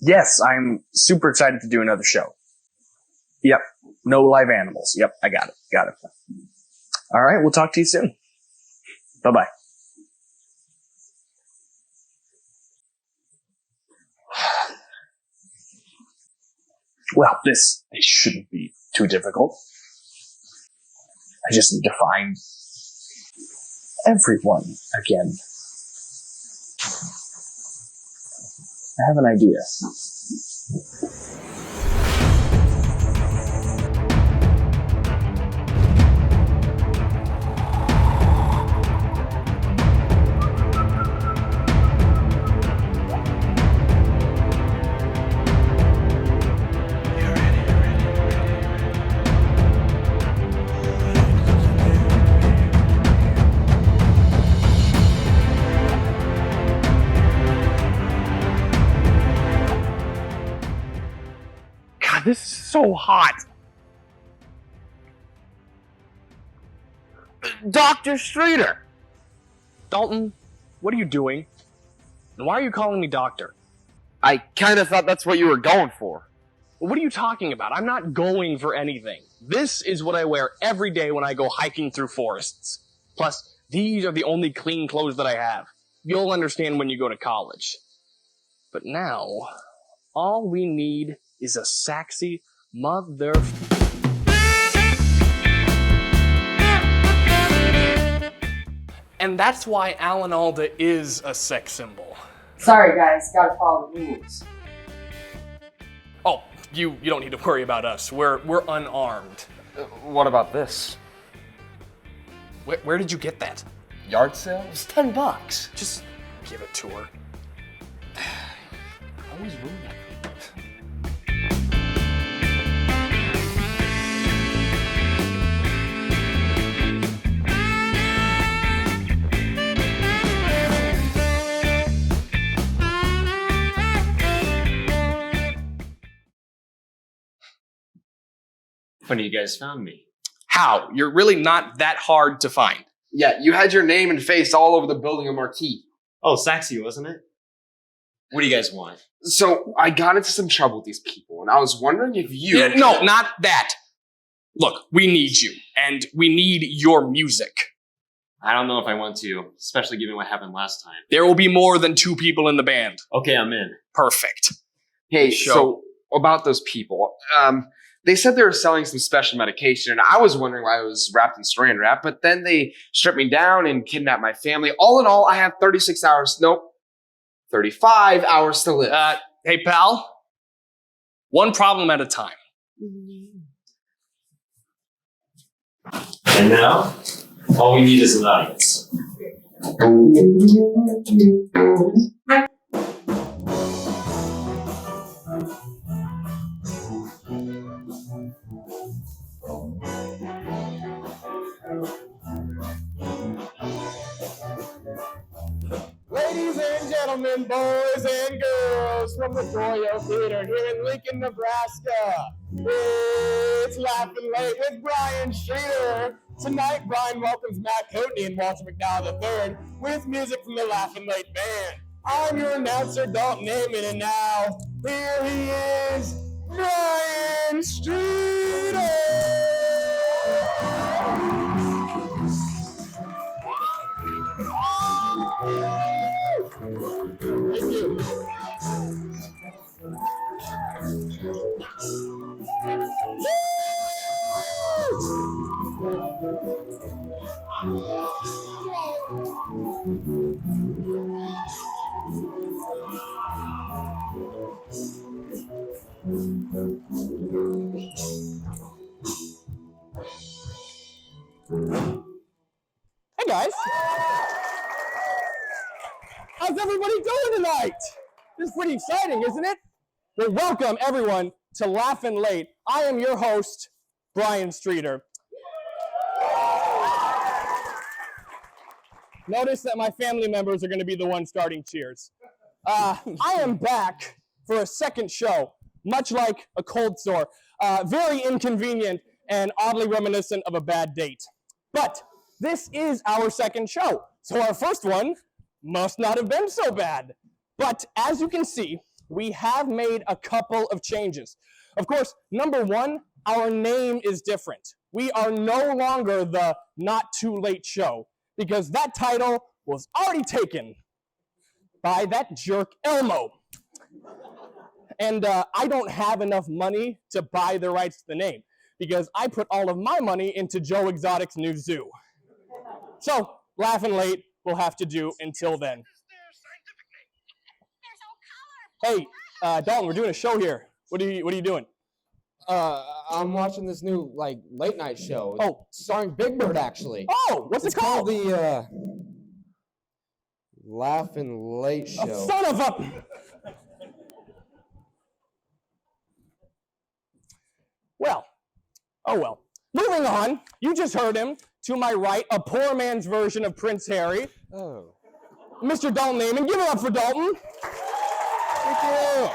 Yes, I'm super excited to do another show. Yep. No live animals. Yep, I got it. Got it. All right, we'll talk to you soon. Bye-bye. Well, this shouldn't be too difficult. I just need to find everyone again. I have an idea. This is so hot. Dr. Streeter! Dalton, what are you doing? And why are you calling me doctor? I kind of thought that's what you were going for. What are you talking about? I'm not going for anything. This is what I wear every day when I go hiking through forests. Plus, these are the only clean clothes that I have. You'll understand when you go to college. But now, all we need is a sexy mother... And that's why Alan Alda is a sex symbol. Sorry guys, gotta follow the rules. Oh, you don't need to worry about us. We're unarmed. What about this? Where did you get that? Yard sale? It's $10. Just give it to her. Always ruin that. Funny you guys found me. How? You're really not that hard to find. Yeah, you had your name and face all over the building and marquee. Oh, Saxy, wasn't it? What do you guys want? So, I got into some trouble with these people, and I was wondering if you... Yeah, no, not that. Look, we need you, and we need your music. I don't know if I want to, especially given what happened last time. There will be more than 2 people in the band. Okay, I'm in. Perfect. Hey, so about those people, they said they were selling some special medication, and I was wondering why it was wrapped in saran wrap, but then they stripped me down and kidnapped my family. All in all, I have 36 hours, 35 hours to live. Hey, pal. One problem at a time. And now, all we need is an audience. Ladies and gentlemen, boys and girls from the Joyo Theater here in Lincoln, Nebraska, it's Laughin Late with Brian Streeter. Tonight, Brian welcomes Matt Coatney and Walter McDowell III with music from the Laughin Late band. I'm your announcer, Dalton, and now, here he is, Brian Streeter! Thank you. Hey guys. How's everybody doing tonight? This is pretty exciting, isn't it? Well, welcome everyone to Laughin Late. I am your host, Brian Streeter. Notice that my family members are going to be the ones starting cheers. I am back for a second show, much like a cold sore. Very inconvenient and oddly reminiscent of a bad date. But this is our second show, so our first one must not have been so bad. But as you can see, we have made a couple of changes. Of course, number one, our name is different. We are no longer the Not Too Late Show, because that title was already taken by that jerk Elmo. And I don't have enough money to buy the rights to the name, because I put all of my money into Joe Exotic's new zoo. So, Laughin Late will have to do until then. Hey, Dalton, we're doing a show here. What are you doing? I'm watching this new late night show. Oh, starring Big Bird actually. Oh, what's it called? It's called the Laughin Late Show. Oh, son of a... Well, oh well. Moving on, you just heard him. To my right, a poor man's version of Prince Harry. Oh. Mr. Dalton Naiman. Give it up for Dalton. Thank you.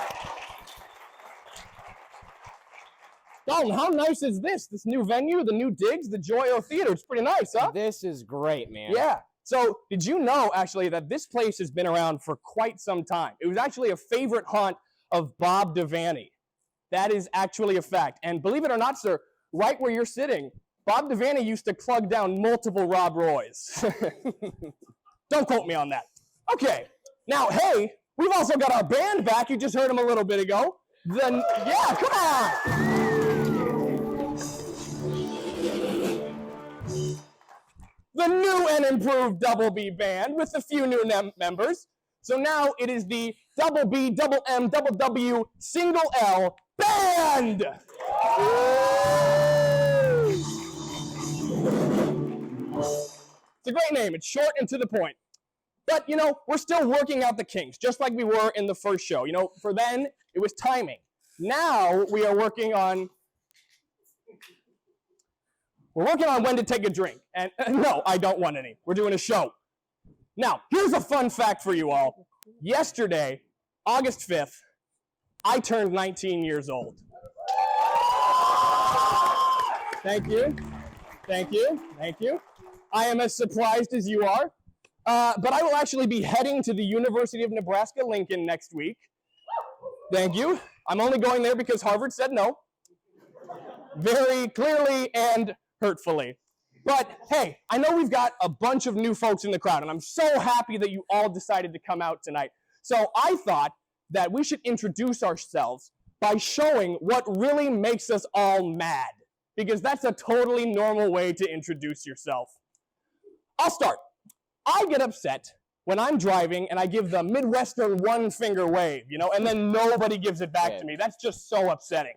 Dalton, how nice is this? This new venue, the new digs, the Joyo Theater. It's pretty nice, huh? This is great, man. Yeah. So, did you know, actually, that this place has been around for quite some time? It was actually a favorite haunt of Bob Devaney. That is actually a fact. And believe it or not, sir, right where you're sitting, Bob Devaney used to plug down multiple Rob Roys. Don't quote me on that. Okay. Now, hey, we've also got our band back. You just heard them a little bit ago. Yeah, come on. The new and improved Double B band with a few new members. So now it is the Double B, Double M, Double W, Single L Band! It's a great name. It's short and to the point. But, you know, we're still working out the kinks, just like we were in the first show. You know, for then, it was timing. Now, we are working on... We're working on when to take a drink. And no, I don't want any. We're doing a show. Now, here's a fun fact for you all. Yesterday, August 5th, I turned 19 years old. Thank you. Thank you. Thank you. I am as surprised as you are. But I will actually be heading to the University of Nebraska, Lincoln next week. Thank you. I'm only going there because Harvard said no. Very clearly and hurtfully. But hey, I know we've got a bunch of new folks in the crowd, and I'm so happy that you all decided to come out tonight. So I thought that we should introduce ourselves by showing what really makes us all mad, because that's a totally normal way to introduce yourself. I'll start. I get upset when I'm driving and I give the Midwestern one-finger wave, you know, and then nobody gives it back to me. That's just so upsetting.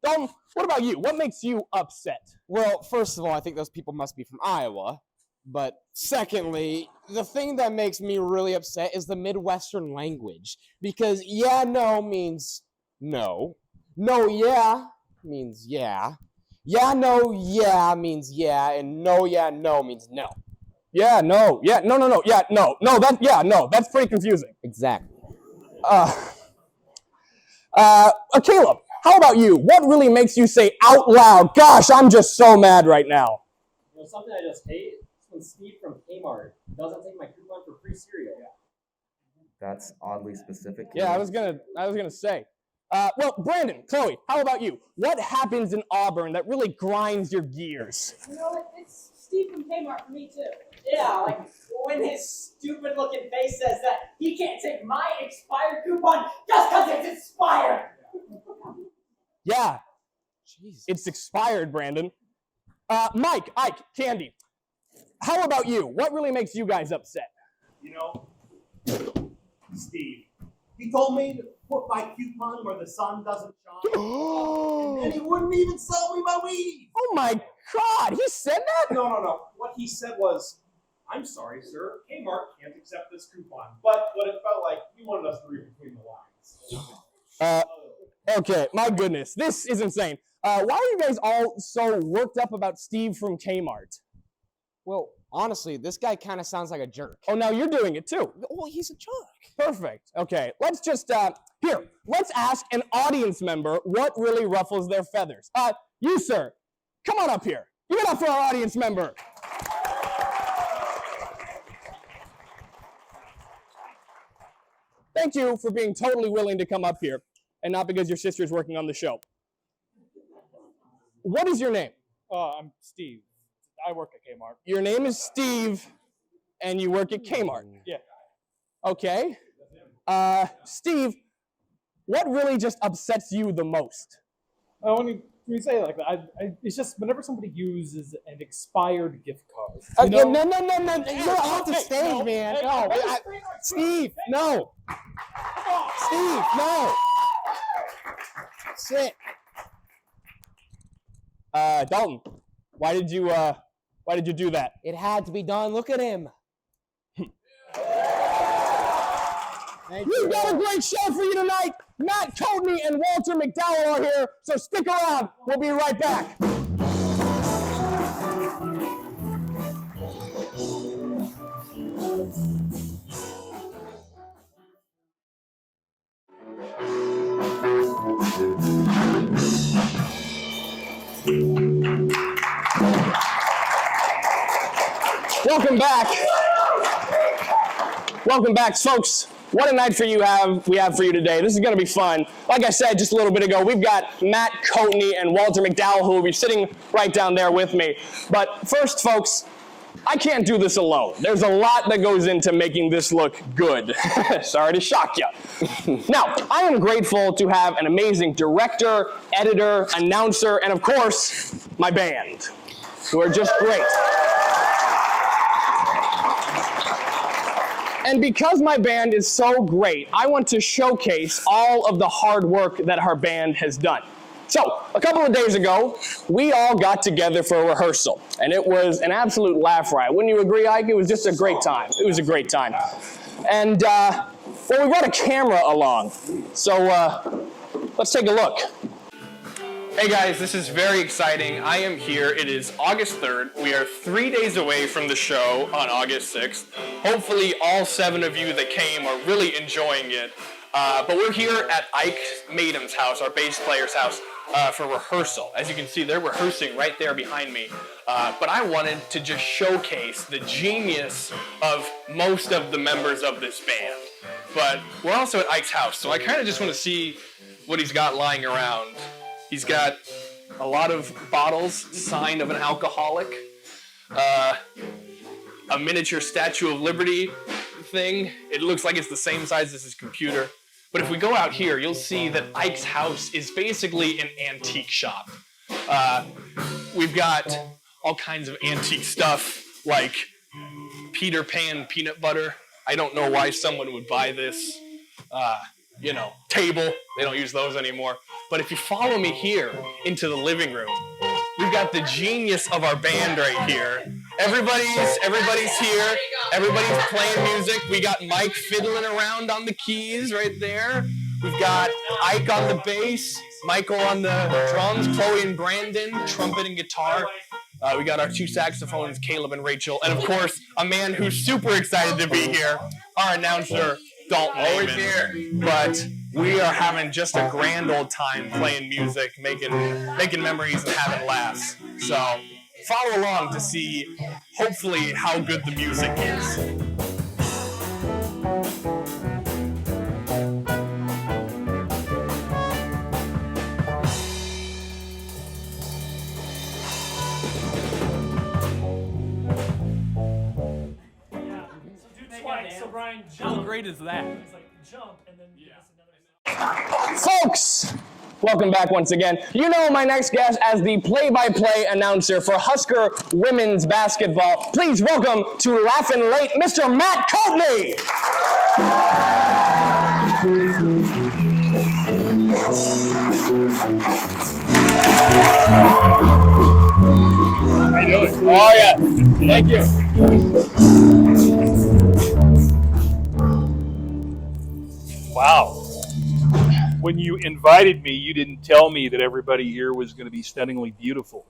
Dalton, what about you? What makes you upset? Well, first of all, I think those people must be from Iowa. But secondly, the thing that makes me really upset is the Midwestern language. Because yeah, no means no. No, yeah means yeah. Yeah, no, yeah means yeah. And no, yeah, no means no. Yeah, no, yeah, no, yeah, no, that's pretty confusing. Exactly. Kaleb, how about you? What really makes you say out loud, gosh, I'm just so mad right now? You know, something I just hate is when Steve from Kmart doesn't take my coupon for free cereal. That's oddly specific. Yeah, I was gonna say. Well, Brandon, Chloe, how about you? What happens in Auburn that really grinds your gears? You know what? It's Steve from Kmart for me too. Yeah, like when his stupid looking face says that he can't take my expired coupon just because it's expired. Yeah. Jeez. It's expired, Brandon. Mike, Ike, Candy, how about you? What really makes you guys upset? You know, Steve, he told me to put my coupon where the sun doesn't shine, and then he wouldn't even sell me my weed. Oh my God, he said that? No. What he said was, I'm sorry, sir, Kmart can't accept this coupon. But what it felt like, he wanted us to read between the lines. Okay, my goodness, this is insane. Why are you guys all so worked up about Steve from Kmart? Well, honestly, this guy kind of sounds like a jerk. Oh, now you're doing it too. Well, he's a jerk. Perfect. Okay, let's just, let's ask an audience member what really ruffles their feathers. You, sir, come on up here. Give it up for our audience member. thank you for being totally willing to come up here, and not because your sister's working on the show. What is your name? I'm Steve. I work at Kmart. Your name is Steve, and you work at Kmart. Yeah. Okay. Steve, what really just upsets you the most? When you say it like that, it's just whenever somebody uses an expired gift card. No, you're off the stage, man. No, Steve, no. Steve, no. Sit. Dalton, why did you do that? It had to be done. Look at him. We've got a great show for you tonight. Matt Coatney and Walter McDowell are here, so stick around. We'll be right back. Welcome back. Welcome back, folks. What a night we have for you today. This is going to be fun. Like I said just a little bit ago, we've got Matt Coatney and Walter McDowell who will be sitting right down there with me. But first, folks, I can't do this alone. There's a lot that goes into making this look good. Sorry to shock you. Now, I am grateful to have an amazing director, editor, announcer, and of course, my band, who are just great. And because my band is so great, I want to showcase all of the hard work that our band has done. So, a couple of days ago, we all got together for a rehearsal, and it was an absolute laugh riot. Wouldn't you agree, Ike? It was just a great time. It was a great time. And, well, we brought a camera along, so let's take a look. Hey guys, this is very exciting. I am here. It is August 3rd. We are 3 days away from the show on August 6th. Hopefully all 7 of you that came are really enjoying it. But we're here at Ike Madem's house, our bass player's house, for rehearsal. As you can see, they're rehearsing right there behind me. But I wanted to just showcase the genius of most of the members of this band. But we're also at Ike's house, so I kind of just want to see what he's got lying around. He's got a lot of bottles, sign of an alcoholic, a miniature Statue of Liberty thing. It looks like it's the same size as his computer. But if we go out here, you'll see that Ike's house is basically an antique shop. We've got all kinds of antique stuff, like Peter Pan peanut butter. I don't know why someone would buy this, table. They don't use those anymore. But if you follow me here into the living room, we've got the genius of our band right here. Everybody's here. Everybody's playing music. We got Mike fiddling around on the keys right there. We've got Ike on the bass, Michael on the drums, Chloe and Brandon, trumpet and guitar. We got our 2 saxophones, Kaleb and Rachel, and of course, a man who's super excited to be here, our announcer, Dalton. Always here. But we are having just a grand old time playing music, making memories and having laughs. So follow along to see, hopefully, how good the music is. So Brian, How great is that? It's like jump and then give us another. Folks, welcome back once again. You know my next guest as the play-by-play announcer for Husker women's basketball. Please welcome to Laughin Late, Mr. Matt Coatney. How you doing? Oh yeah, thank you. Wow. When you invited me, you didn't tell me that everybody here was going to be stunningly beautiful.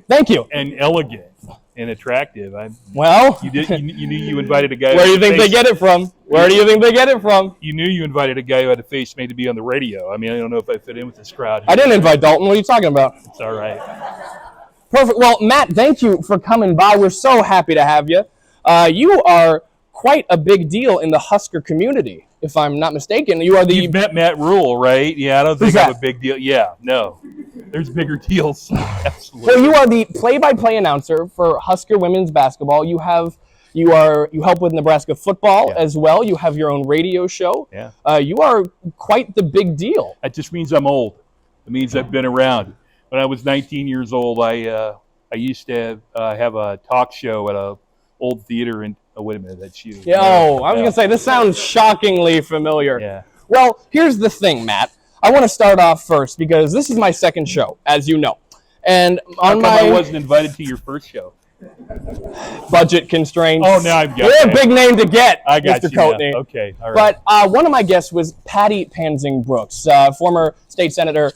Thank you. And elegant and attractive. You knew you invited a guy. Where do you think they get it from? Where do you think they get it from? You knew you invited a guy who had a face made to be on the radio. I mean, I don't know if I fit in with this crowd. I didn't invite Dalton. What are you talking about? It's all right. Perfect. Well, Matt, thank you for coming by. We're so happy to have you. You are quite a big deal in the Husker community. if I'm not mistaken. You are the... You've met Matt Rule, right? Yeah, I don't think Who's I'm that? a big deal. Yeah, no. There's bigger deals. Absolutely. Well, you are the play-by-play announcer for Husker women's basketball. You help with Nebraska football as well. You have your own radio show. Yeah. You are quite the big deal. That just means I'm old. It means I've been around. When I was 19 years old, I used to have a talk show at a old theater in. Oh, wait a minute, that's you. Yeah, I was gonna say this sounds shockingly familiar. Yeah. Well, here's the thing, Matt. I want to start off first because this is my second show, as you know, and on How come I wasn't invited to your first show? Budget constraints. Oh, now I've got You're a big name to get, I got Mr. you now. Coatney. Okay, all right. But one of my guests was Patty Pansing Brooks, former state senator,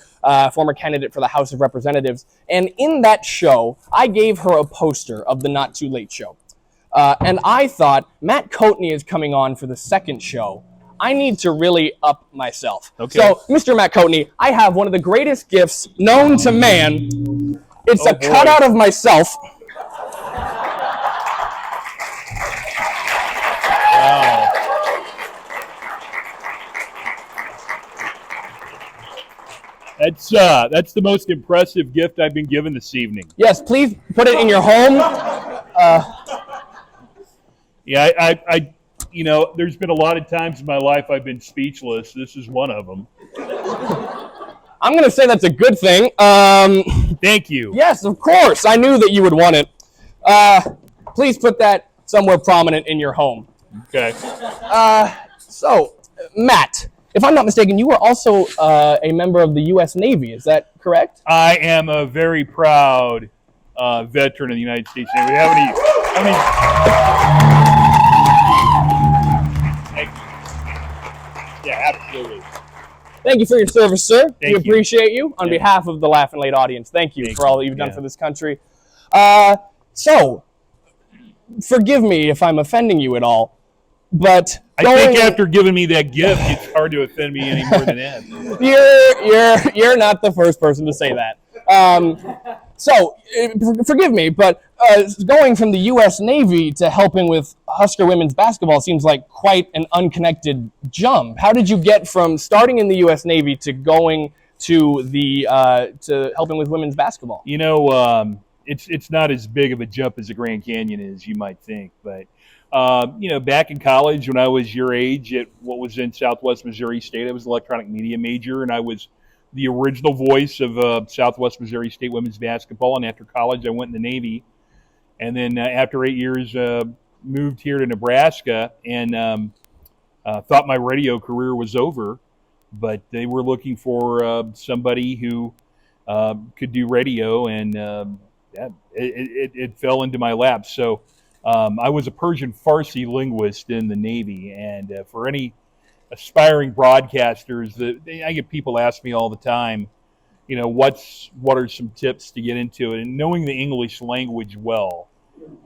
former candidate for the House of Representatives. And in that show, I gave her a poster of the Not Too Late show. And I thought, Matt Coatney is coming on for the second show. I need to really up myself. Okay. So, Mr. Matt Coatney, I have one of the greatest gifts known to man. It's a cutout of myself. Wow. That's the most impressive gift I've been given this evening. Yes, please put it in your home. Yeah, I you know, there's been a lot of times in my life I've been speechless. This is one of them. I'm going to say that's a good thing. Thank you. Yes, of course. I knew that you would want it. Please put that somewhere prominent in your home. Okay. So, Matt, if I'm not mistaken, you were also a member of the U.S. Navy. Is that correct? I am a very proud veteran of the United States Navy. How many? Yeah, absolutely. Thank you for your service, sir. We Thank you. appreciate you. On behalf of the Laughin Late audience, thank you for all that you've done for this country. So, forgive me if I'm offending you at all, but I think after giving me that gift, it's hard to offend me any more than that. You're not the first person to say that. Forgive me, but going from the U.S. Navy to helping with Husker women's basketball seems like quite an unconnected jump. How did you get from starting in the U.S. Navy to going to to helping with women's basketball? You know, it's not as big of a jump as the Grand Canyon is, you might think, but you know, back in college when I was your age at what was in Southwest Missouri State, I was an electronic media major, and I was the original voice of Southwest Missouri State women's basketball. And after college, I went in the Navy, and then after 8 years, moved here to Nebraska, and thought my radio career was over, but they were looking for somebody who could do radio, and it fell into my lap. So I was a Persian Farsi linguist in the Navy, and for any aspiring broadcasters, I get people ask me all the time, you know, what are some tips to get into it, and knowing the English language well.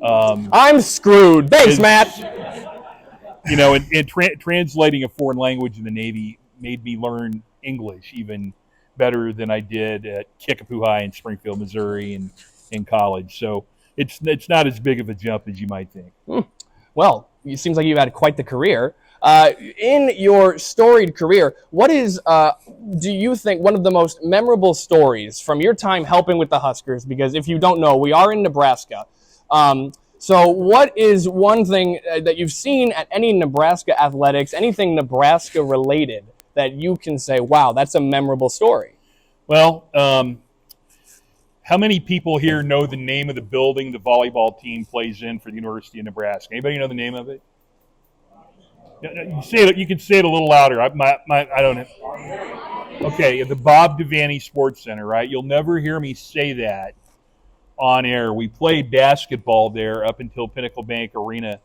I'm screwed. Thanks, Matt. You know, and translating a foreign language in the Navy made me learn English even better than I did at Kickapoo High in Springfield, Missouri, and in college. So it's not as big of a jump as you might think. Well, it seems like you've had quite the career. In your storied career, what is, do you think, one of the most memorable stories from your time helping with the Huskers? Because if you don't know, we are in Nebraska. So what is one thing that you've seen at any Nebraska athletics, anything Nebraska related, that you can say, wow, that's a memorable story? Well, how many people here know the name of the building the volleyball team plays in for the University of Nebraska? Anybody know the name of it? You say it. You can say it a little louder. I don't know. Okay, the Bob Devaney Sports Center, right? You'll never hear me say that on air. We played basketball there up until Pinnacle Bank Arena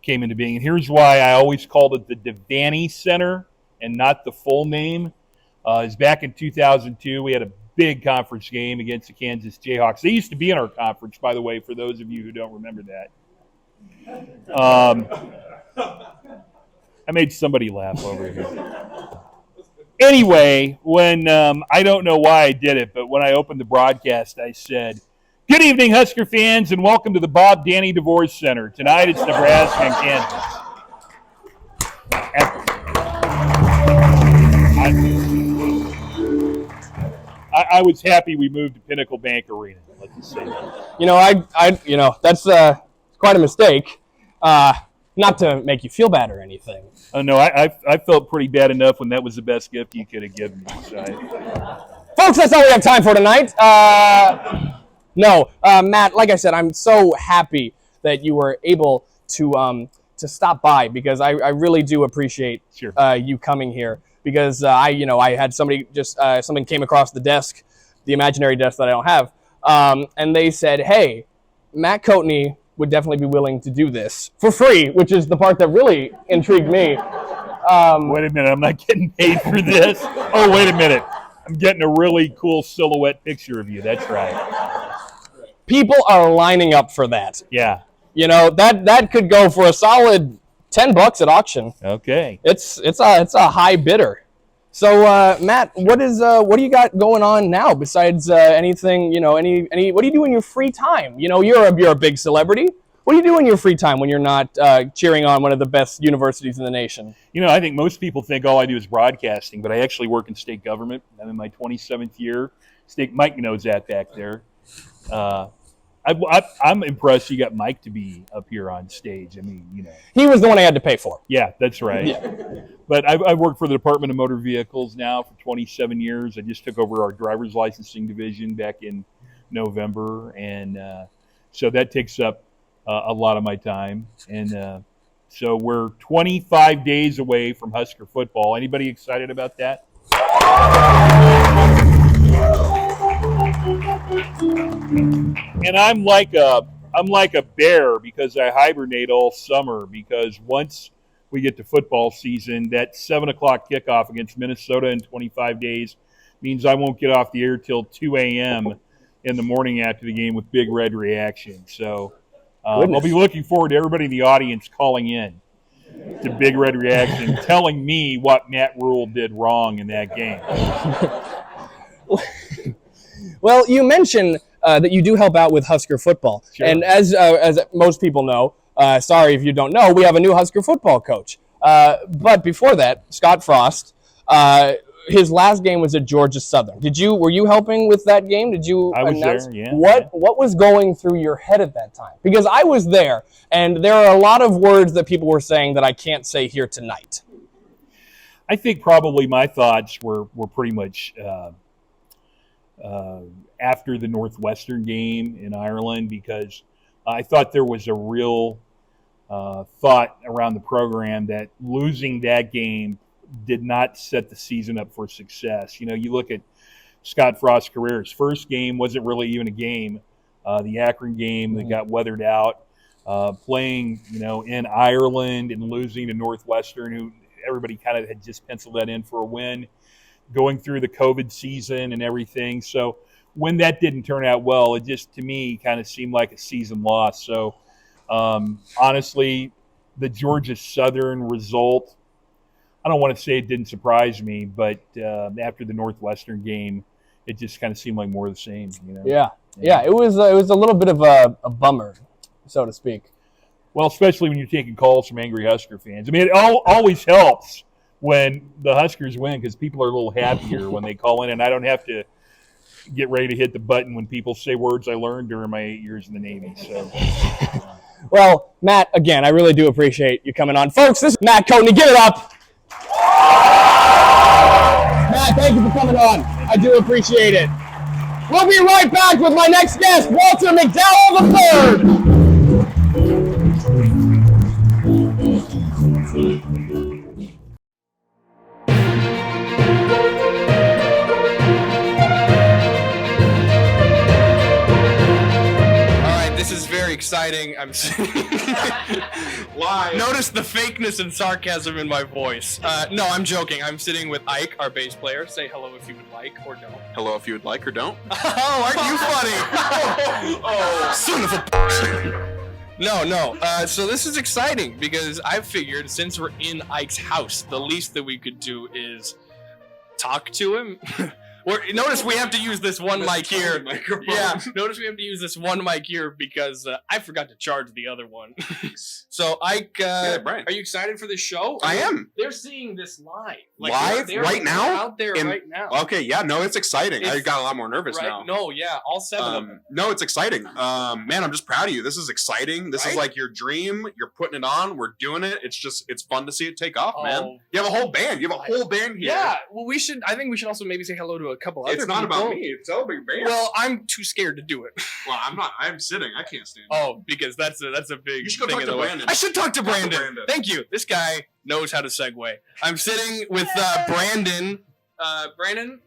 came into being. And here's why I always called it the Devaney Center and not the full name. Is back in 2002, we had a big conference game against the Kansas Jayhawks. They used to be in our conference, by the way, for those of you who don't remember that. I made somebody laugh over here. Anyway, when I don't know why I did it, but when I opened the broadcast, I said, "Good evening, Husker fans, and welcome to the Bob Danny Divorce Center. Tonight it's Nebraska and Kansas." I was happy we moved to Pinnacle Bank Arena. Let's just say that. That's quite a mistake. Not to make you feel bad or anything. Oh no, I felt pretty bad enough when that was the best gift you could have given me. So Folks, that's all we have time for tonight. Matt, like I said, I'm so happy that you were able to stop by because I really do appreciate you coming here because I had somebody something came across the desk, the imaginary desk that I don't have, and they said, hey, Matt Coatney would definitely be willing to do this for free, which is the part that really intrigued me. wait a minute, I'm not getting paid for this. Oh, wait a minute. I'm getting a really cool silhouette picture of you. That's right. People are lining up for that. Yeah. That could go for a solid $10 at auction. Okay. It's a high bidder. So Matt, what do you got going on now besides anything? What do you do in your free time? You're a big celebrity. What do you do in your free time when you're not cheering on one of the best universities in the nation? I think most people think all I do is broadcasting, but I actually work in state government. I'm in my 27th year. Mike knows that back there. I'm impressed you got Mike to be up here on stage. I mean, He was the one I had to pay for. Yeah, that's right. Yeah. But I've worked for the Department of Motor Vehicles now for 27 years. I just took over our driver's licensing division back in November. And so that takes up a lot of my time. And so we're 25 days away from Husker football. Anybody excited about that? And I'm like a bear because I hibernate all summer because once we get to football season, that 7 o'clock kickoff against Minnesota in 25 days means I won't get off the air till 2 a.m. in the morning after the game with Big Red Reaction. So I'll be looking forward to everybody in the audience calling in to Big Red Reaction, telling me what Matt Rule did wrong in that game. Well, you mentioned that you do help out with Husker football. Sure. And as most people know, sorry if you don't know, we have a new Husker football coach. But before that, Scott Frost, his last game was at Georgia Southern. Were you helping with that game? Did you I was announce? there, yeah. What was going through your head at that time? Because I was there, and there are a lot of words that people were saying that I can't say here tonight. I think probably my thoughts were pretty much after the Northwestern game in Ireland because I thought there was a real thought around the program that losing that game did not set the season up for success. You look at Scott Frost's career. His first game wasn't really even a game. The Akron game that got weathered out. Playing, in Ireland and losing to Northwestern, who everybody kind of had just penciled that in for a win. Going through the COVID season and everything. So when that didn't turn out well, it just, to me, kind of seemed like a season loss. So honestly, the Georgia Southern result, I don't want to say it didn't surprise me, but after the Northwestern game, it just kind of seemed like more of the same. Yeah. It was a little bit of a bummer, so to speak. Well, especially when you're taking calls from angry Husker fans. I mean, it always helps when the Huskers win because people are a little happier when they call in, and I don't have to get ready to hit the button when people say words I learned during my 8 years in the Navy. So, Well, Matt, again, I really do appreciate you coming on. Folks, this is Matt Coatney. Give it up. Matt, thank you for coming on. I do appreciate it. We'll be right back with my next guest, Walter McDowell III. Exciting. I'm live. Notice the fakeness and sarcasm in my voice. No, I'm joking. I'm sitting with Ike, our bass player. Say hello if you would like or don't. Hello if you would like or don't. Oh, aren't you funny? Oh, son of a bitch. No. So this is exciting because I figured since we're in Ike's house, the least that we could do is talk to him. Notice we have to use this one mic here. Microphone. Yeah, notice we have to use this one mic here because I forgot to charge the other one. So, Ike, Brian. are you excited for this show? I am. They're seeing this live. Live? They're Right now? out there right now. Okay, yeah, no, it's exciting. I It's- got a lot more nervous Right? now. No, yeah, all 7 of them. No, it's exciting. Man, I'm just proud of you. This is exciting. This is Right? like your dream. You're putting it on. We're doing it. It's fun to see it take off, Oh. man. You have a whole band. You have a whole band here. Yeah, well, I think we should also maybe say hello to a couple other It's people. not about me. It's a big band. Well, I'm too scared to do it. Well, I'm not. I'm sitting. I can't stand. Oh, because that's a big You should go thing talk in to the way. Brandon. I should talk to Talk to Brandon. Brandon. Thank you. This guy knows how to segue. I'm sitting with Brandon. Brandon,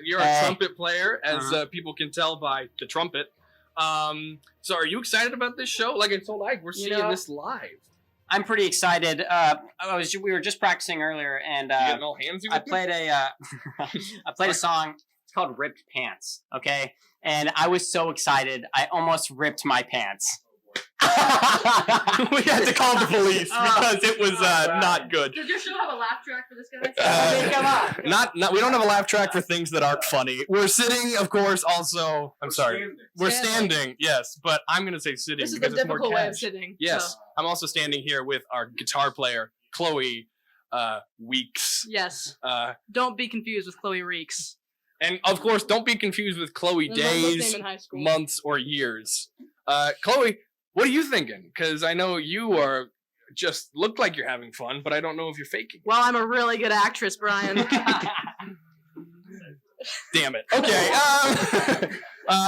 you're a trumpet player, as people can tell by the trumpet. So are you excited about this show? Like I told Ike, we're seeing this live. I'm pretty excited. We were just practicing earlier, and You getting all handsy with I played a song. It's called "Ripped Pants." Okay, and I was so excited, I almost ripped my pants. We had to call the police because it was not good. Does your show have a laugh track for this guy? Come on. Not. We don't have a laugh track for things that aren't funny. We're sitting, of course. Also, I'm sorry. We're standing. Yes, but I'm gonna say sitting This is the because it's more typical way of cash. sitting. Yes, so. I'm also standing here with our guitar player, Chloe Weeks. Yes. Uh, Don't be confused with Chloe Reeks. and of course, don't be confused with Chloe It was my first days, name in high school. months, or years. Chloe, what are you thinking? Because I know you are just look like you're having fun, but I don't know if you're faking. Well, I'm a really good actress, Brian. Damn it. Okay.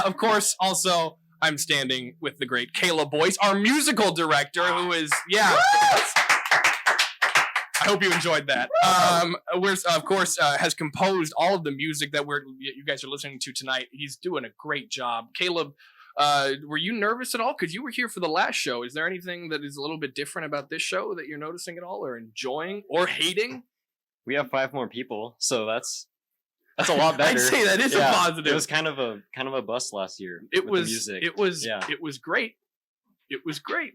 Of course, also, I'm standing with the great Kaleb Boyce, our musical director, who is, I hope you enjoyed that. Of course, has composed all of the music that you guys are listening to tonight. He's doing a great job. Kaleb, were you nervous at all? Because you were here for the last show. Is there anything that is a little bit different about this show that you're noticing at all, or enjoying, or hating? We have 5 more people, so that's a lot better. I'd say that is a positive. It was kind of a bust last year. It with was the music. it was great. It was great.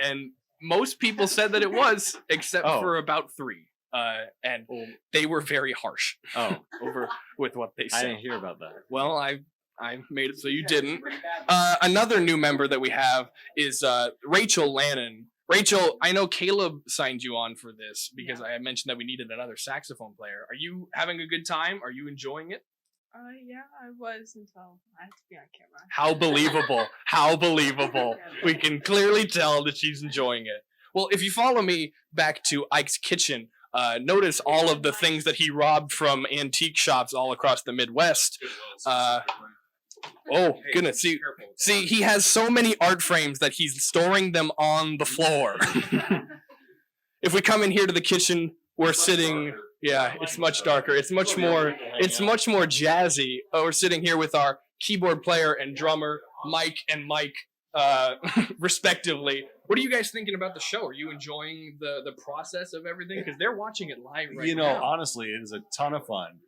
And most people said that it was, except for about 3. And they were very harsh. Over with what they said. I didn't hear about that. Well, I made it so you didn't. Another new member that we have is Rachel Lannon. Rachel, I know Kaleb signed you on for this because I mentioned that we needed another saxophone player. Are you having a good time? Are you enjoying it? Yeah, I was until I had to be on camera. How believable. How believable. We can clearly tell that she's enjoying it. Well, if you follow me back to Ike's kitchen, notice all of the things that he robbed from antique shops all across the Midwest. Oh, goodness. See, he has so many art frames that he's storing them on the floor. If we come in here to the kitchen, we're sitting... Yeah, it's much darker. It's much more jazzy. We're sitting here with our keyboard player and drummer, Mike and Mike, respectively. What are you guys thinking about the show? Are you enjoying the process of everything? Because they're watching it live right now. Honestly, it is a ton of fun.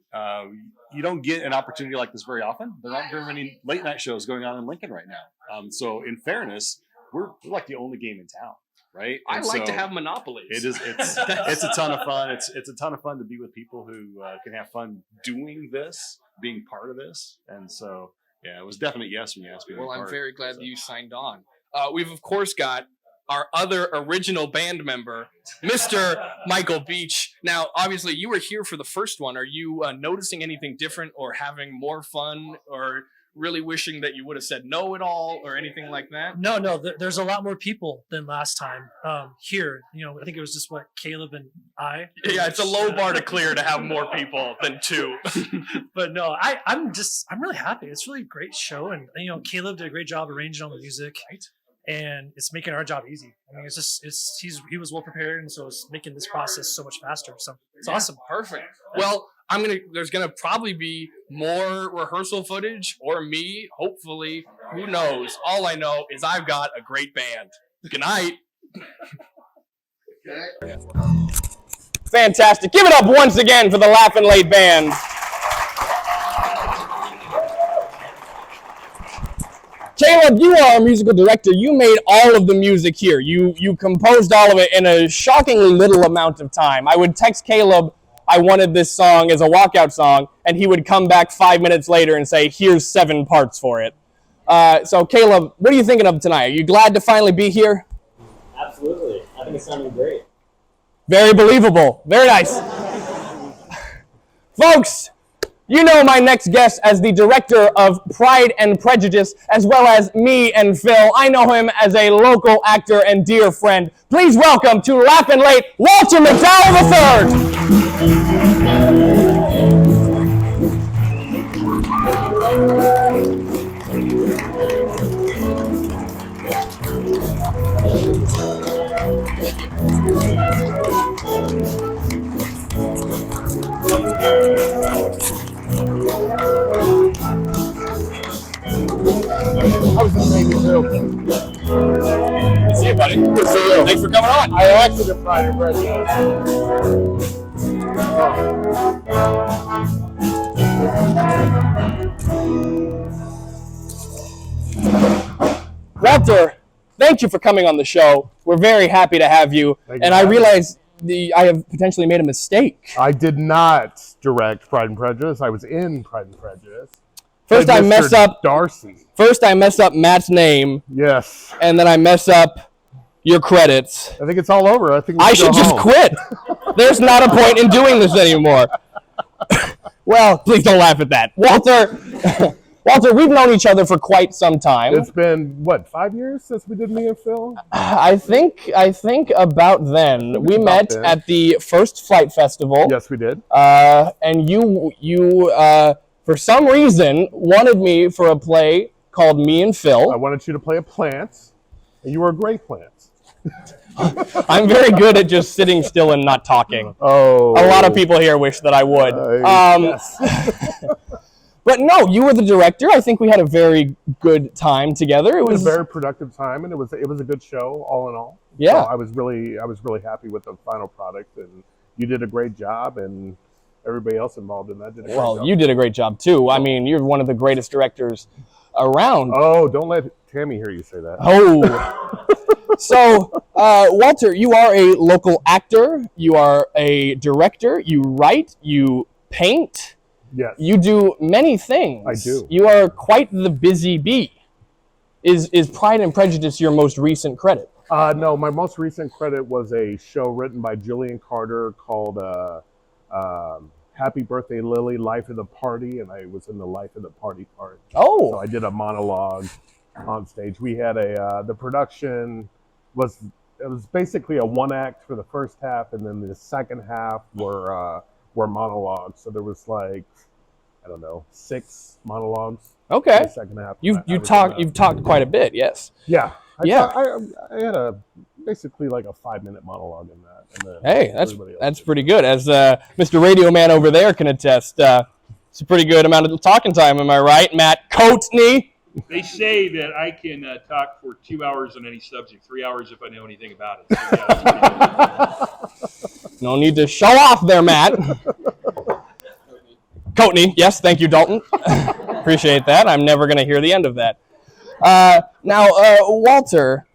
You don't get an opportunity like this very often. There aren't very many late night shows going on in Lincoln right now. So in fairness, we're like the only game in town. Right. I like to have monopolies. It's a ton of fun. It's a ton of fun to be with people who can have fun doing this, being part of this. And so, yeah, it was definite yes when you asked me. Well, I'm very glad that you signed on. We've of course got our other original band member, Mr. Michael Beach. Now, obviously, you were here for the first one. Are you noticing anything different, or having more fun, or really wishing that you would have said no at all, or anything like that? No, there's a lot more people than last time here. I think it was just Kaleb and I. Yeah, it's a low bar to clear to have more people than 2. But no, I'm really happy. It's really a great show, and Kaleb did a great job arranging all the music, and it's making our job easy. I mean, he was well prepared, and so it's making this process so much faster. So it's awesome. Perfect. Well, there's gonna probably be more rehearsal footage, or me, hopefully. Who knows? All I know is I've got a great band. Good night. Fantastic. Give it up once again for the Laughin Late band. Kaleb, you are a musical director. You made all of the music here. You composed all of it in a shockingly little amount of time. I would text Kaleb, I wanted this song as a walkout song, and he would come back 5 minutes later and say, here's 7 parts for it. So Kaleb, what are you thinking of tonight? Are you glad to finally be here? Absolutely. I think it sounded great. Very believable. Very nice. Folks, you know my next guest as the director of Pride and Prejudice, as well as me and Phil. I know him as a local actor and dear friend. Please welcome to Laughin Late, Walter McDowell I was just making too. Good to see you, buddy. Good to see you. Thanks for coming on. I acted in Pride and Prejudice. Walter, thank you for coming on the show. We're very happy to have you. And I realize I have potentially made a mistake. I did not direct Pride and Prejudice. I was in Pride and Prejudice. First I mess up Darcy. First I mess up Matt's name. Yes. And then I mess up your credits. I think it's all over. I think I should just quit. There's not a point in doing this anymore. Well, please don't laugh at that. Walter, we've known each other for quite some time. It's been, what, 5 years since we did Me and Phil? I think about then. We met at the First Flight Festival. Yes, we did. And you for some reason, wanted me for a play called Me and Phil. I wanted you to play a plant, and you were a great plant. I'm very good at just sitting still and not talking. Oh. A lot of people here wish that I would. Yes. But no, you were the director. I think we had a very good time together. It was a very productive time, and it was a good show, all in all. Yeah. So I was really happy with the final product, and you did a great job, and everybody else involved in that did a great job. Well, you did a great job too. I mean, you're one of the greatest directors around. Oh, don't let Tammy hear you say that. Oh. So, Walter, you are a local actor. You are a director. You write. You paint. Yes. You do many things. I do. You are quite the busy bee. Is Pride and Prejudice your most recent credit? No, my most recent credit was a show written by Jillian Carter called Happy Birthday Lily, Life of the Party, and I was in the Life of the Party part. Oh. So I did a monologue on stage. We had the production was basically a one act for the first half, and then the second half were monologues. So there was like, I don't know, 6 monologues. Okay. In the second half. You've talked quite a bit, yes. Yeah. Yeah. I had basically like a 5-minute monologue in that. And then Hey, that's pretty good. As Mr. Radio Man over there can attest, it's a pretty good amount of talking time. Am I right, Matt Coatney? They say that I can talk for 2 hours on any subject, 3 hours if I know anything about it. So, yeah, no need to show off there, Matt. Coatney, yes, thank you, Dalton. Appreciate that. I'm never going to hear the end of that. Now, Walter,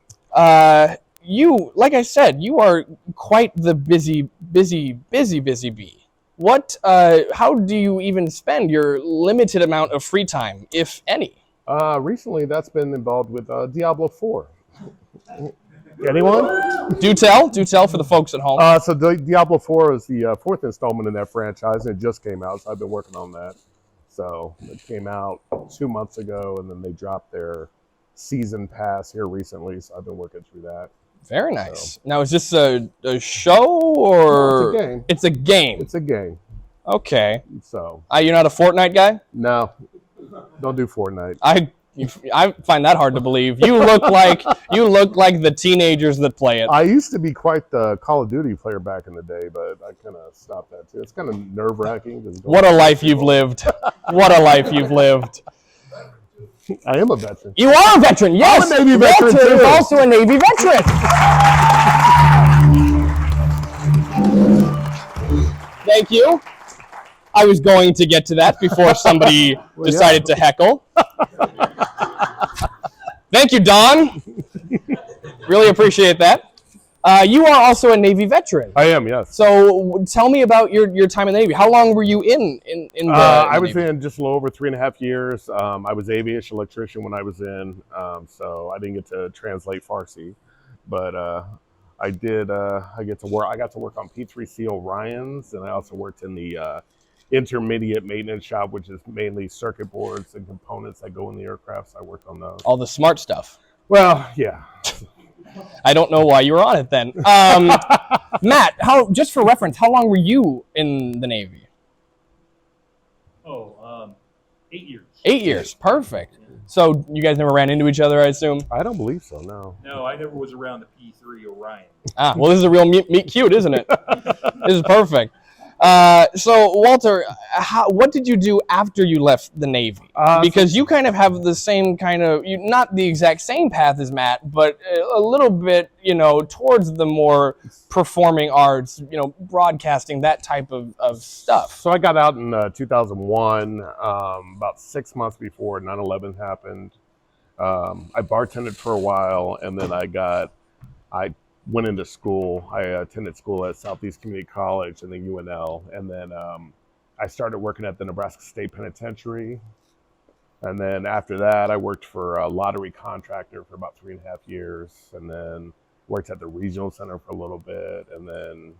you, like I said, you are quite the busy bee. What? How do you even spend your limited amount of free time, if any? Recently, that's been involved with Diablo 4. Anyone? Do tell for the folks at home. So Diablo 4 is the 4th installment in that franchise, and it just came out, so I've been working on that. So it came out 2 months ago, and then they dropped their season pass here recently, so I've been working through that. Very nice. So. Now, is this a show or? No, it's a game. It's a game. It's a game. Okay. So. You're not a Fortnite guy? No. Don't do Fortnite. I find that hard to believe. You look like the teenagers that play it. I used to be quite the Call of Duty player back in the day, but I kind of stopped that too. It's kind of nerve-wracking. What a life you've lived. What a life you've lived. I am a veteran. You are a veteran, yes. I'm a Navy veteran Walter too. is also a Navy veteran. Thank you. I was going to get to that before somebody decided to heckle. Thank you, Don. Really appreciate that. You are also a Navy veteran. I am, yes. So tell me about your time in the Navy. How long were you in the I was Navy? in just a little over 3.5 years. I was aviation electrician when I was in, so I didn't get to translate Farsi, but I did. I got to work on P3C Orions, and I also worked in the intermediate maintenance shop, which is mainly circuit boards and components that go in the aircraft. So I worked on those. All the smart stuff. Well, yeah. I don't know why you were on it then. Matt, just for reference, how long were you in the Navy? 8 years. 8 years, perfect. So you guys never ran into each other, I assume? I don't believe so, no. No, I never was around the P3 Orion. Well, this is a real meet cute, isn't it? This is perfect. So, Walter, what did you do after you left the Navy? Because you kind of have the same kind of, not the exact same path as Matt, but a little bit, towards the more performing arts, broadcasting, that type of stuff. So I got out in 2001, about 6 months before 9/11 happened. I bartended for a while, and then I went into school. I attended school at Southeast Community College and the UNL, and then I started working at the Nebraska State Penitentiary. And then after that, I worked for a lottery contractor for about 3.5 years, and then worked at the regional center for a little bit, and then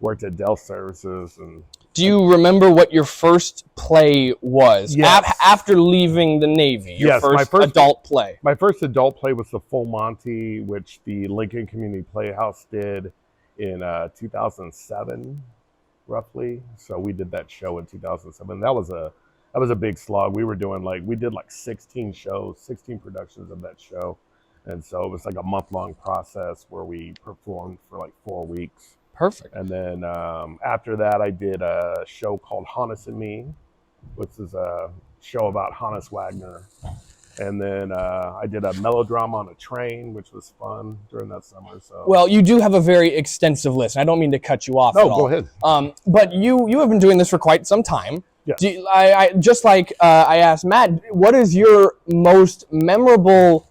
worked at Dell Services. And do you remember what your first play was? Yes. After leaving the Navy? Yes, my first adult play. My first adult play was the Full Monty, which the Lincoln Community Playhouse did in 2007, roughly. So we did that show in 2007. That was a big slog. We did 16 shows, 16 productions of that show. And so it was like a month-long process where we performed for 4 weeks. Perfect. And then after that, I did a show called Hannes and Me, which is a show about Hannes Wagner. And then I did a melodrama on a train, which was fun during that summer. So well, you do have a very extensive list. I don't mean to cut you off. No, at all. go ahead. But you have been doing this for quite some time. Yes. I just like I asked Matt, what is your most memorable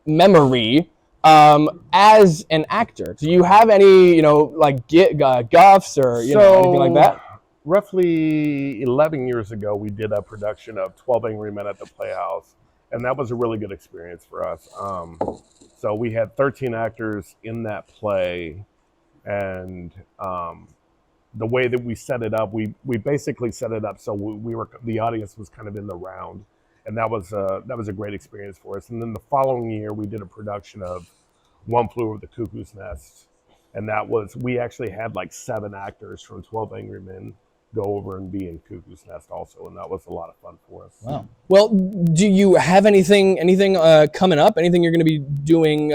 memory as an actor? Do you have any, guffs or anything like that? Roughly 11 years ago, we did a production of 12 Angry Men at the Playhouse, and that was a really good experience for us. So we had 13 actors in that play, and the way that we set it up, we basically set it up so the audience was kind of in the round, and that was a great experience for us. And then the following year, we did a production of One Flew Over the Cuckoo's Nest, and we actually had 7 actors from 12 Angry Men go over and be in Cuckoo's Nest also, and that was a lot of fun for us. Wow. Well, do you have anything coming up? Anything you're going to be doing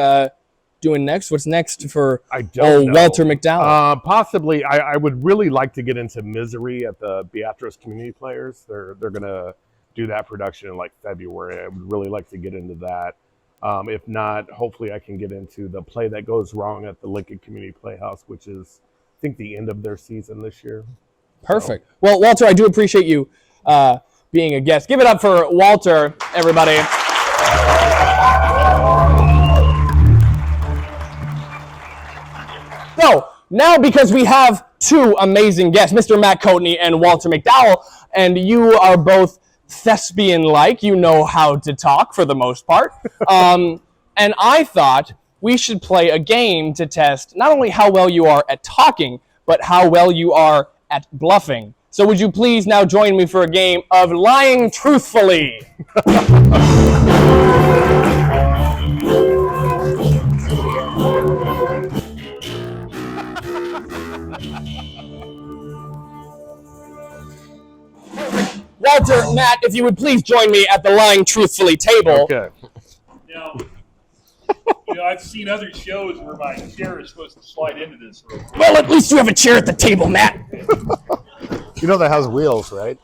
next? What's next for Walter McDowell? Possibly. I would really like to get into Misery at the Beatrice Community Players. They're going to do that production in February. I would really like to get into that. If not, hopefully I can get into the play that goes wrong at the Lincoln Community Playhouse, which is, I think, the end of their season this year. Perfect. Well, Walter, I do appreciate you being a guest. Give it up for Walter, everybody. So, now because we have 2 amazing guests, Mr. Matt Coatney and Walter McDowell, and you are both thespian-like, you know how to talk for the most part, and I thought we should play a game to test not only how well you are at talking, but how well you are at bluffing. So would you please now join me for a game of Lying Truthfully? Walter, Matt, if you would please join me at the Lying Truthfully table. Okay. Now, I've seen other shows where my chair is supposed to slide into this room. Well, at least you have a chair at the table, Matt. You know that has wheels, right?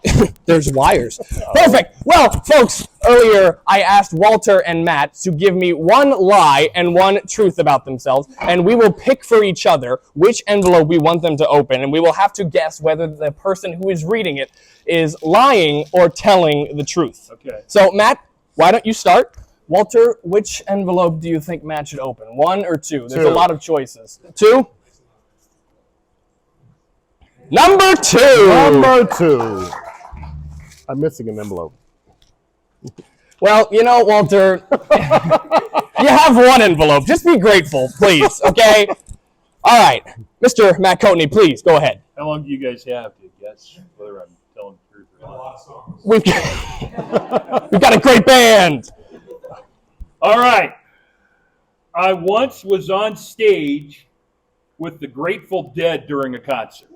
There's wires. Perfect. Well, folks, earlier I asked Walter and Matt to give me 1 lie and 1 truth about themselves, and we will pick for each other which envelope we want them to open, and we will have to guess whether the person who is reading it is lying or telling the truth. Okay. So, Matt, why don't you start? Walter, which envelope do you think Matt should open? 1 or 2? There's a 2. lot of choices. 2? Number 2! Number 2. I'm missing an envelope. Well, you know, Walter, you have 1 envelope. Just be grateful, please, okay? All right. Mr. Matt Coatney, please, go ahead. How long do you guys have to guess whether I'm telling the truth or not? We've got a great band. All right. I once was on stage with the Grateful Dead during a concert.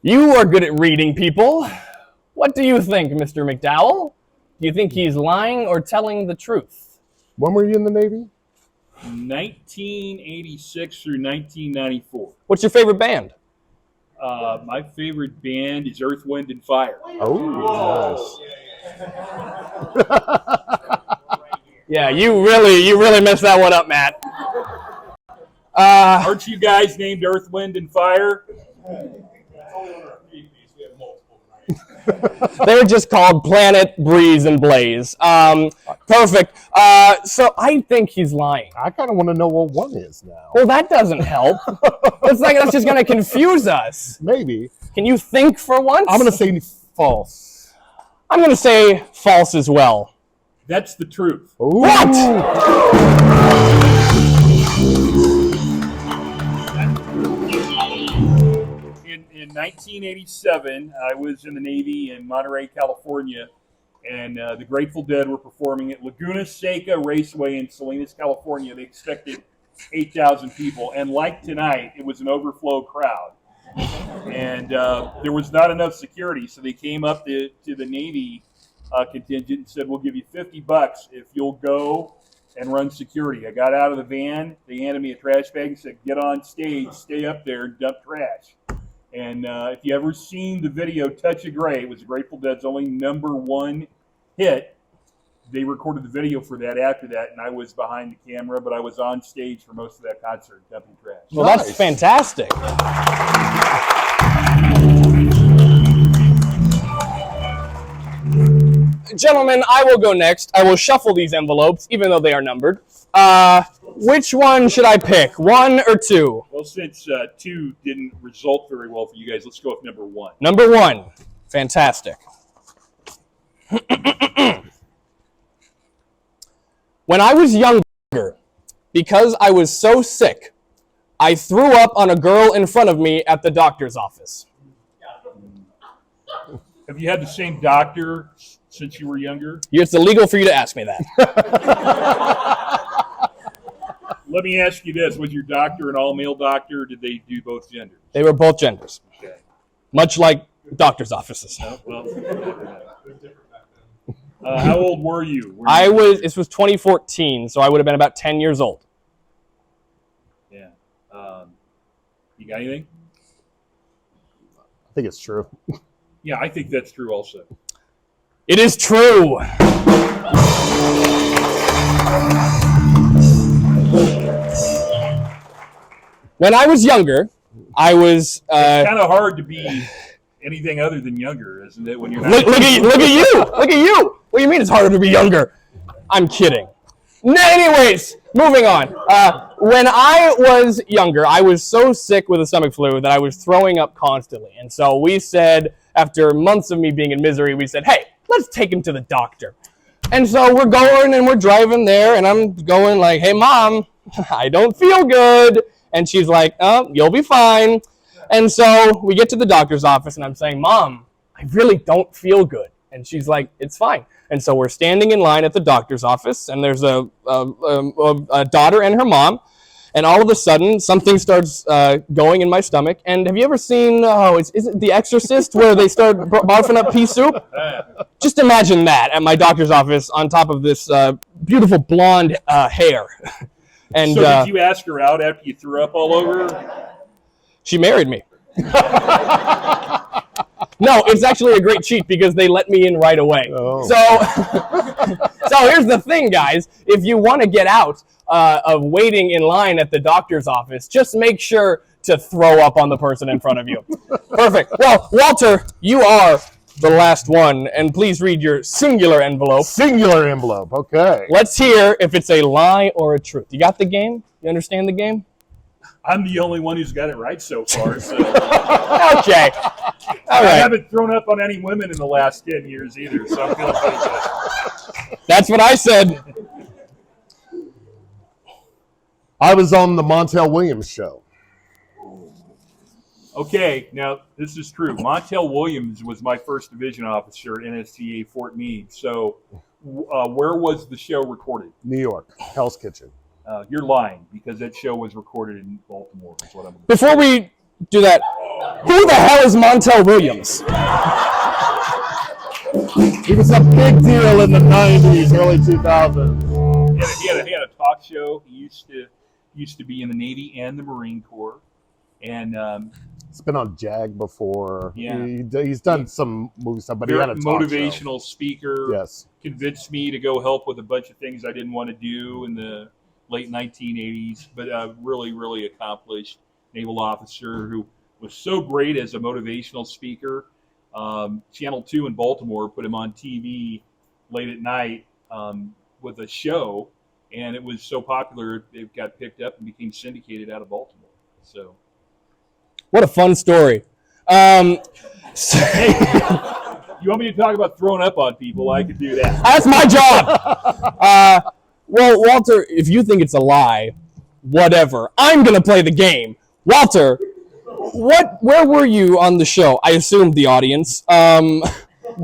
You are good at reading people. What do you think, Mr. McDowell? Do you think he's lying or telling the truth? When were you in the Navy? 1986 through 1994. What's your favorite band? My favorite band is Earth, Wind, and Fire. Oh, nice. Yeah, you really messed that one up, Matt. Aren't you guys named Earth, Wind, and Fire? They're just called Planet, Breeze, and Blaze. Perfect. So I think he's lying. I kind of want to know what 1 is now. Well, that doesn't help. It's like that's just going to confuse us. Maybe. Can you think for once? I'm going to say false. I'm going to say false as well. That's the truth. Ooh. What? In 1987, I was in the Navy in Monterey, California, and the Grateful Dead were performing at Laguna Seca Raceway in Salinas, California. They expected 8,000 people, and like tonight, it was an overflow crowd. And there was not enough security, so they came up to the Navy contingent and said, we'll give you $50 if you'll go and run security. I got out of the van, they handed me a trash bag and said, get on stage, stay up there, and dump trash. And if you ever seen the video Touch of Grey, it was Grateful Dead's only #1 hit. They recorded the video for that after that, and I was behind the camera, but I was on stage for most of that concert dumping trash. Well, that's fantastic. Gentlemen, I will go next. I will shuffle these envelopes, even though they are numbered. Which one should I pick? 1 or 2? Well, since 2 didn't result very well for you guys, let's go with number 1. Number 1. Fantastic. When I was younger, because I was so sick, I threw up on a girl in front of me at the doctor's office. Have you had the same doctor since you were younger? It's illegal for you to ask me that. Let me ask you this. Was your doctor an all-male doctor, or did they do both genders? They were both genders. Okay. Much like doctor's offices. No, well, how old were you? This was 2014, so I would have been about 10 years old. Yeah. You got anything? I think it's true. Yeah, I think that's true also. It is true. When I was younger, I was... it's kind of hard to be anything other than younger, isn't it? When you're not look at you! Look at you! What do you mean it's harder to be younger? I'm kidding. Anyways, moving on. When I was younger, I was so sick with a stomach flu that I was throwing up constantly. And so we said, after months of me being in misery, we said, hey, let's take him to the doctor. And so we're going and we're driving there, and I'm going like, hey, Mom, I don't feel good. And she's like, oh, you'll be fine. And so we get to the doctor's office, and I'm saying, Mom, I really don't feel good. And she's like, it's fine. And so we're standing in line at the doctor's office, and there's a daughter and her mom. And all of a sudden, something starts going in my stomach. And have you ever seen, is it The Exorcist, where they start barfing up pea soup? Just imagine that at my doctor's office on top of this beautiful blonde hair. And so did you ask her out after you threw up all over her? She married me. No, it's actually a great cheat because they let me in right away. Oh. So here's the thing, guys. If you want to get out of waiting in line at the doctor's office, just make sure to throw up on the person in front of you. Perfect. Well, Walter, you are the last one, and please read your singular envelope. Singular envelope, okay. Let's hear if it's a lie or a truth. You got the game? You understand the game? I'm the only one who's got it right so far. So. Okay. All right. I haven't thrown up on any women in the last 10 years either, so I'm feeling pretty good. That's what I said. I was on the Montel Williams show. Okay, now this is true. Montel Williams was my first division officer at NSTA Fort Meade. So where was the show recorded? New York, Hell's Kitchen. You're lying because that show was recorded in Baltimore. Is what I'm Before we do that, who the hell is Montel Williams? He was a big deal in the 90s, early 2000s. He had a talk show. He used to be in the Navy and the Marine Corps. And he's been on JAG before. Yeah. He's done some movie stuff, but he had a talk motivational show. Speaker. Yes. Convinced me to go help with a bunch of things I didn't want to do in the late 1980s, but really, really accomplished naval officer who was so great as a motivational speaker. Channel 2 in Baltimore put him on TV late at night with a show, and it was so popular it got picked up and became syndicated out of Baltimore. So, what a fun story. You want me to talk about throwing up on people? I could do that. That's my job. Well, Walter, if you think it's a lie, whatever. I'm going to play the game. Walter, where were you on the show? I assumed the audience. No,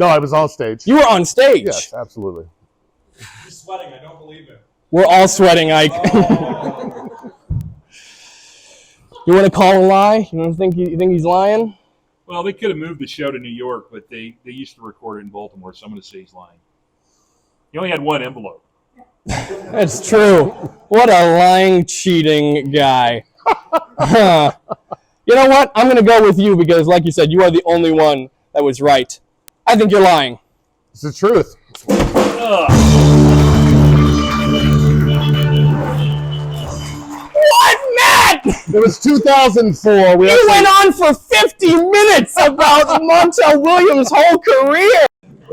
I was on stage. You were on stage? Yes, absolutely. He's sweating. I don't believe it. We're all sweating, Ike. You want to call a lie? You think he's lying? Well, they could have moved the show to New York, but they used to record it in Baltimore, so I'm going to say he's lying. He only had one envelope. That's true. What a lying, cheating guy. Huh. You know what? I'm going to go with you because, like you said, you are the only one that was right. I think you're lying. It's the truth. What, Matt? It was 2004. You went on for 50 minutes about Montel Williams' whole career.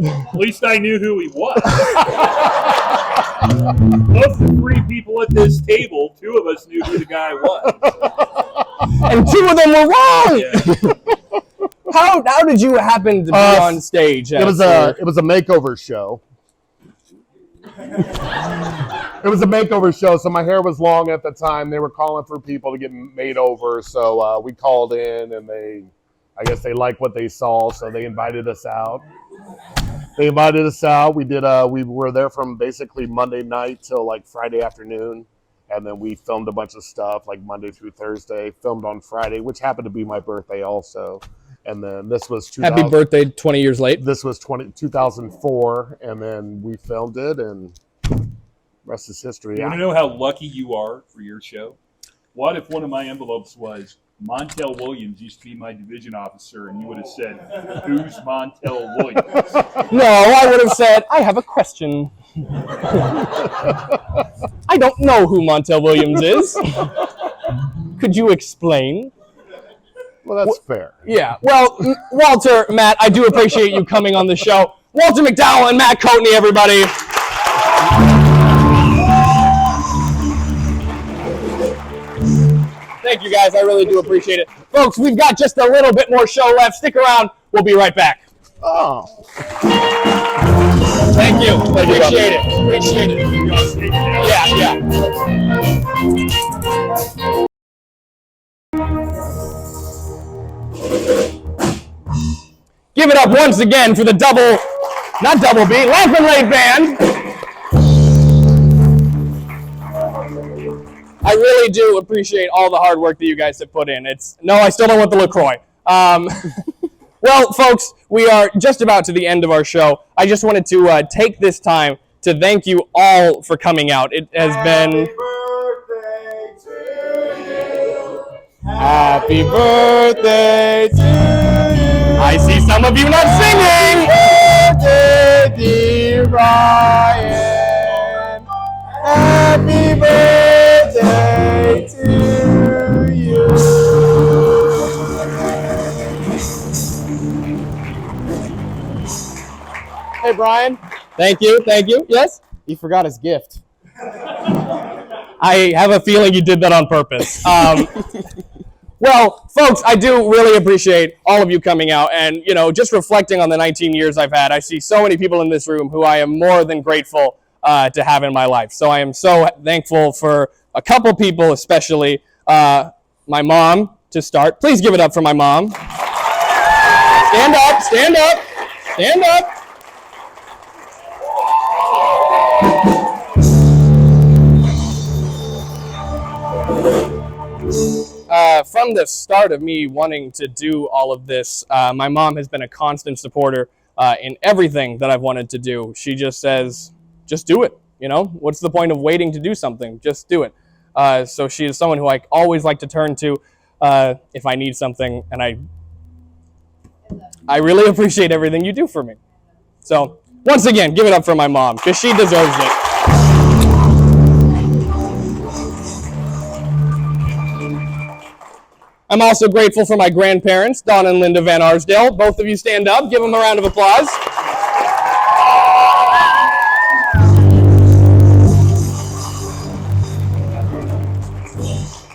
At least I knew who he was. Of the three people at this table, two of us knew who the guy was. And two of them were wrong. Yeah. How did you happen to be on stage? It was a makeover show. It was a makeover show, so my hair was long at the time. They were calling for people to get made over, so we called in, and I guess they liked what they saw, so they invited us out. We were there from basically Monday night till like Friday afternoon, and then we filmed a bunch of stuff like Monday through Thursday. Filmed on Friday, which happened to be my birthday also. And then this was Happy birthday 20 years late. This was 2004, and then we filmed it, and rest is history. You want to know how lucky you are for your show? What if one of my envelopes was Montel Williams used to be my division officer, and you would have said, "Who's Montel Williams?" No, I would have said, "I have a question." I don't know who Montel Williams is. Could you explain? Well, that's fair. Yeah. Well, Walter, Matt, I do appreciate you coming on the show. Walter McDowell and Matt Coatney, everybody. Thank you, guys. I really do appreciate it. Folks, we've got just a little bit more show left. Stick around. We'll be right back. Oh. Thank you. Appreciate it. Yeah. Give it up once again for the Laughin Late band. I really do appreciate all the hard work that you guys have put in. I still don't want the LaCroix. Well, folks, we are just about to the end of our show. I just wanted to take this time to thank you all for coming out. It has been... Happy birthday to you. I see some of you not singing. Happy birthday, dear Ryan. Happy birthday to you. Hey, Brian. Thank you. Yes? He forgot his gift. I have a feeling you did that on purpose. Well, folks, I do really appreciate all of you coming out and, just reflecting on the 19 years I've had. I see so many people in this room who I am more than grateful to have in my life. So I am so thankful for a couple people, especially my mom to start. Please give it up for my mom. Stand up, stand up, stand up. From the start of me wanting to do all of this, my mom has been a constant supporter in everything that I've wanted to do. She just says, just do it. What's the point of waiting to do something? Just do it. So she is someone who I always like to turn to if I need something, and I really appreciate everything you do for me. So once again, give it up for my mom, because she deserves it. I'm also grateful for my grandparents, Don and Linda Van Arsdale. Both of you stand up. Give them a round of applause.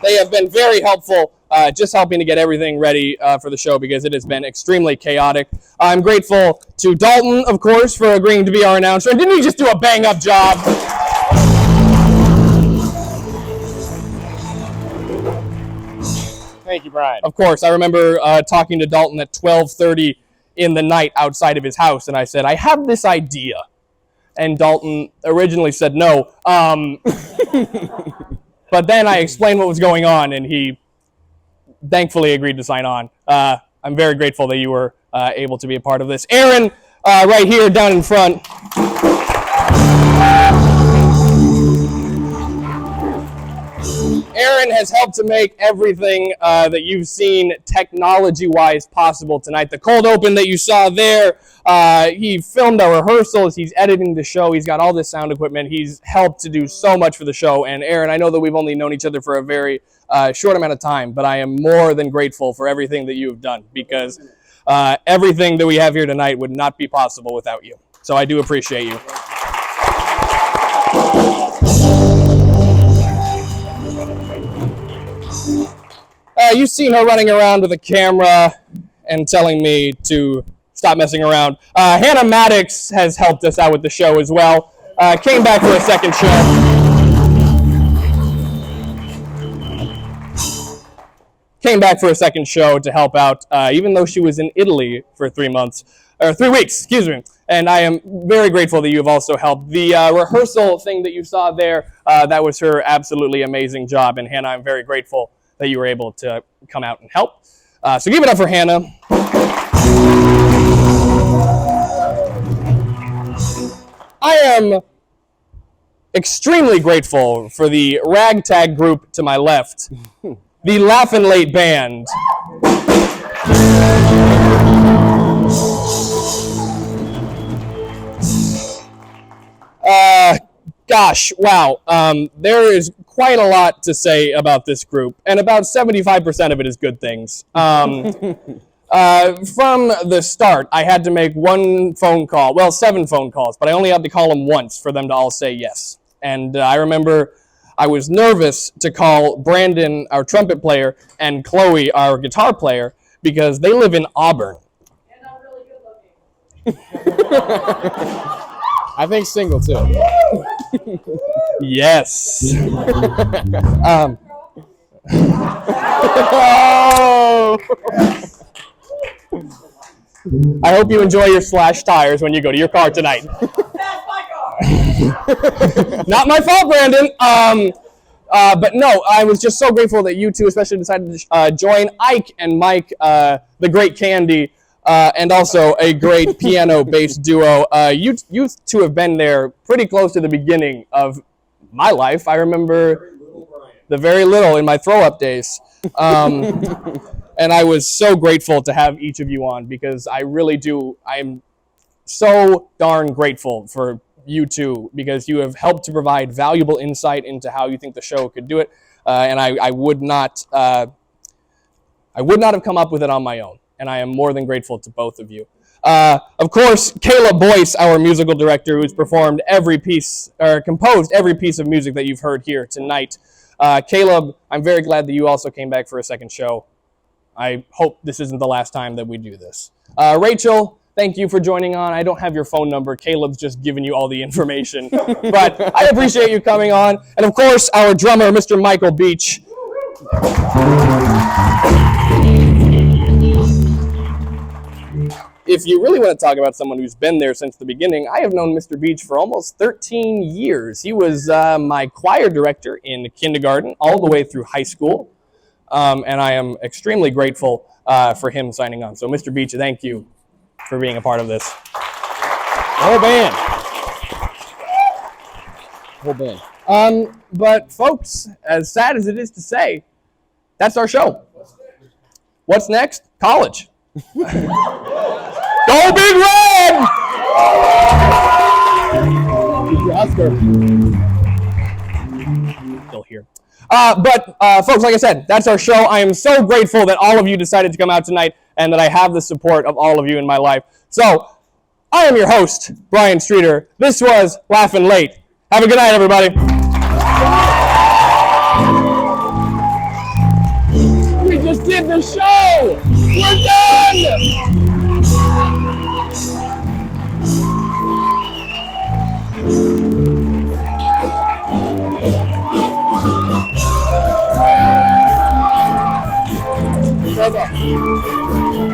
They have been very helpful, just helping to get everything ready for the show because it has been extremely chaotic. I'm grateful to Dalton, of course, for agreeing to be our announcer. And didn't he just do a bang-up job? Thank you, Brian. Of course, I remember talking to Dalton at 12:30 in the night outside of his house, and I said, I have this idea. And Dalton originally said no. But then I explained what was going on, and he thankfully agreed to sign on. I'm very grateful that you were able to be a part of this. Erin, right here down in front. Erin has helped to make everything that you've seen technology-wise possible tonight. The cold open that you saw there, he filmed our rehearsals, he's editing the show, he's got all this sound equipment, he's helped to do so much for the show. And Erin, I know that we've only known each other for a very short amount of time, but I am more than grateful for everything that you've done, because everything that we have here tonight would not be possible without you. So I do appreciate you. You've seen her running around with a camera and telling me to stop messing around. Hana Maddox has helped us out with the show as well. Came back for a second show. Came back for a second show to help out, even though she was in Italy for 3 months, or 3 weeks, excuse me. And I am very grateful that you have also helped. The rehearsal thing that you saw there, that was her absolutely amazing job. And Hana, I'm very grateful that you were able to come out and help. So give it up for Hana. I am extremely grateful for the ragtag group to my left, the Laughin Late band. Gosh, wow. There is quite a lot to say about this group, and about 75% of it is good things. From the start, I had to make 1 phone call, well, 7 phone calls, but I only had to call them once for them to all say yes. And I remember I was nervous to call Brandon, our trumpet player, and Chloe, our guitar player, because they live in Auburn. And I'm really good looking. I think single too. Yes. I hope you enjoy your slash tires when you go to your car tonight. That's my car. Not my fault, Brandon. But no, I was just so grateful that you two especially decided to join Ike and Mike, the great Candy, and also a great piano-based duo. You two have been there pretty close to the beginning of my life. I remember the very little in my throw-up days. And I was so grateful to have each of you on, because I really do. I'm so darn grateful for you two, because you have helped to provide valuable insight into how you think the show could do it. And I would not have come up with it on my own. And I am more than grateful to both of you. Of course, Kaleb Boyce, our musical director, who's performed every piece, or composed every piece of music that you've heard here tonight. Kaleb, I'm very glad that you also came back for a second show. I hope this isn't the last time that we do this. Rachel, thank you for joining on. I don't have your phone number. Caleb's just giving you all the information. But I appreciate you coming on. And of course, our drummer, Mr. Michael Beach. If you really want to talk about someone who's been there since the beginning, I have known Mr. Beach for almost 13 years. He was my choir director in kindergarten all the way through high school. And I am extremely grateful for him signing on. So, Mr. Beach, thank you for being a part of this. Whole band. Whole band. But, folks, as sad as it is to say, that's our show. What's next? College. Go Big Red! Oscar. Still here. But folks, like I said, that's our show. I am so grateful that all of you decided to come out tonight and that I have the support of all of you in my life. So, I am your host, Brian Streeter. This was Laughin' Late. Have a good night, everybody. We just did the show! We're done! Bye-bye.